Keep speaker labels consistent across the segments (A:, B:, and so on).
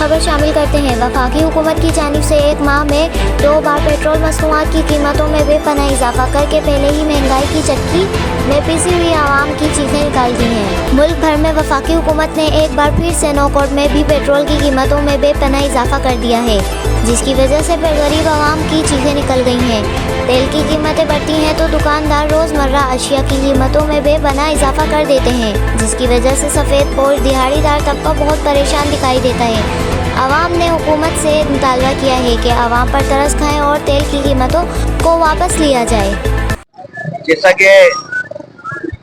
A: खबर शामिल करते हैं। वफाकी हुकूमत की जानिब से एक माह में 2 बार पेट्रोल मसनूआत की कीमतों में बेपनाह इजाफा करके पहले ही महंगाई की चक्की में पिसी हुई आवाम की चीखें निकाल दी हैं। मुल्क भर में वफाकी हुकूमत ने एक बार फिर से नौकोट में भी पेट्रोल की कीमतों में बेपनाह इजाफा कर दिया है, जिसकी वजह से गरीब आवाम की चीखें निकल गई हैं। तेल की कीमतें बढ़ती हैं तो दुकानदार रोज़मर्रा अशिया की कीमतों में बेपनाह इजाफा कर देते हैं, जिसकी वजह से सफ़ेद पोश दिहाड़ीदार तबका बहुत परेशान दिखाई देता है। आवाम ने हुकूमत से मुतालबा किया है कि आवाम पर तरस खाएं और तेल की कीमतों को वापस लिया जाए।
B: जैसा कि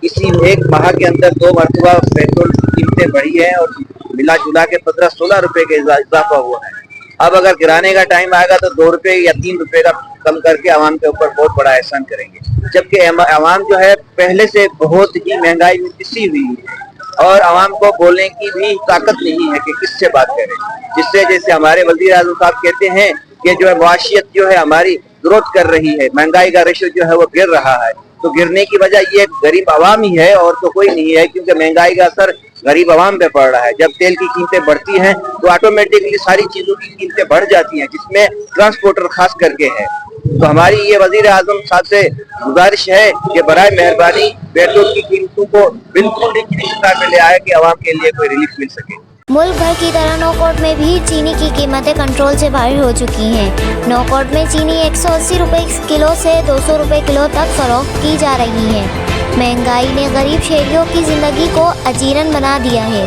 B: इसी एक माह के अंदर 2 मरतबा पेट्रोल की कीमतें बढ़ी है और मिला जुला के 15-16 रुपए का इजाफा हुआ है। अब अगर गिराने का टाइम आएगा तो 2 रुपए या 3 रुपए का कम करके आवाम के ऊपर बहुत बड़ा एहसान करेंगे, जबकि आवाम जो है पहले से बहुत ही महंगाई में पिसी हुई है और आवाम को बोलने की भी ताकत नहीं है कि किससे बात करें। जिससे जैसे हमारे वज़ीर आज़म साहब कहते हैं कि जो है मुआशियत जो है हमारी ग्रोथ कर रही है, महंगाई का रेशो जो है वो गिर रहा है, तो गिरने की वजह ये गरीब आवाम ही है और तो कोई नहीं है, क्योंकि महंगाई का असर गरीब आवाम पे पड़ रहा है। जब तेल की कीमतें बढ़ती हैं तो ऑटोमेटिकली सारी चीजों की कीमतें बढ़ जाती हैं, जिसमें ट्रांसपोर्टर खास करके है। तो हमारी ये वज़ीर आज़म साहब से गुजारिश है कि बराए मेहरबानी पेट्रोल की कीमतों को बिल्कुल एक रिश्ता में ले आए कि आवाम के लिए कोई रिलीफ मिल सके।
A: मुल्क भर की तरह नौकोट में भी चीनी की कीमतें कंट्रोल से बाहर हो चुकी हैं। नौकोट में चीनी 180 रुपए किलो से 200 रुपए किलो तक फरोख्त की जा रही है। महंगाई ने गरीब शहरियों की ज़िंदगी को अजीरन बना दिया है।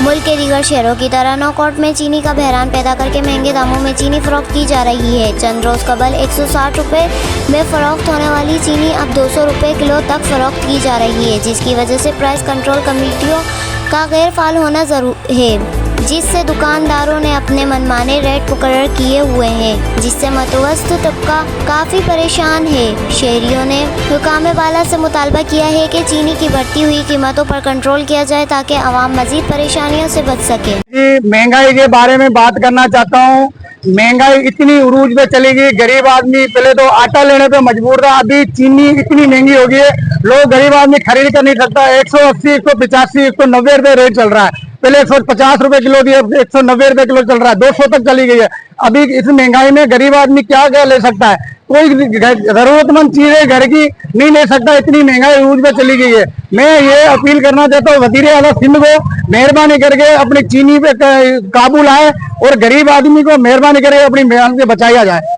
A: मुल्क के दीगर शहरों की तरह नौकोट में चीनी का बहरान पैदा करके महंगे दामों में चीनी फरोख्त की जा रही है। चंद रोज़ कबल 160 रुपए में फ़रोख्त होने वाली चीनी अब 200 रुपए किलो तक फ़रोख्त की जा रही है, जिसकी वजह से प्राइस कंट्रोल कमेटियों का गैर फाल होना ज़रूर है, जिससे दुकानदारों ने अपने मनमाने रेट मुकर्रर किए हुए हैं, जिससे मतवस्त तबका काफ़ी परेशान है। शहरियों ने हुकाम बाला से मुतालबा किया है कि चीनी की बढ़ती हुई कीमतों पर कंट्रोल किया जाए ताकि आवाम मजीद परेशानियों से बच सके।
C: महंगाई के बारे में बात करना चाहता हूँ। महंगाई इतनी उरूज पे चली गई, गरीब आदमी पहले तो आटा लेने पे मजबूर था, अभी चीनी इतनी महंगी हो गई है, लोग गरीब आदमी खरीद कर नहीं सकता। 180, 185, 190 रुपए रेट चल रहा है। पहले 150 रुपए किलो थी, अब 190 रुपए किलो चल रहा है, 200 तक चली गई है। अभी इस महंगाई में गरीब आदमी क्या क्या ले सकता है? कोई जरूरतमंद चीजें घर की नहीं ले सकता, इतनी महंगाई उरूज पे चली गई है। मैं ये अपील करना चाहता हूँ वज़ीर आला सिंध को मेहरबानी करके अपनी चीनी पे काबू लाए और गरीब आदमी को मेहरबानी करके अपनी मेहनत से बचाया जाए।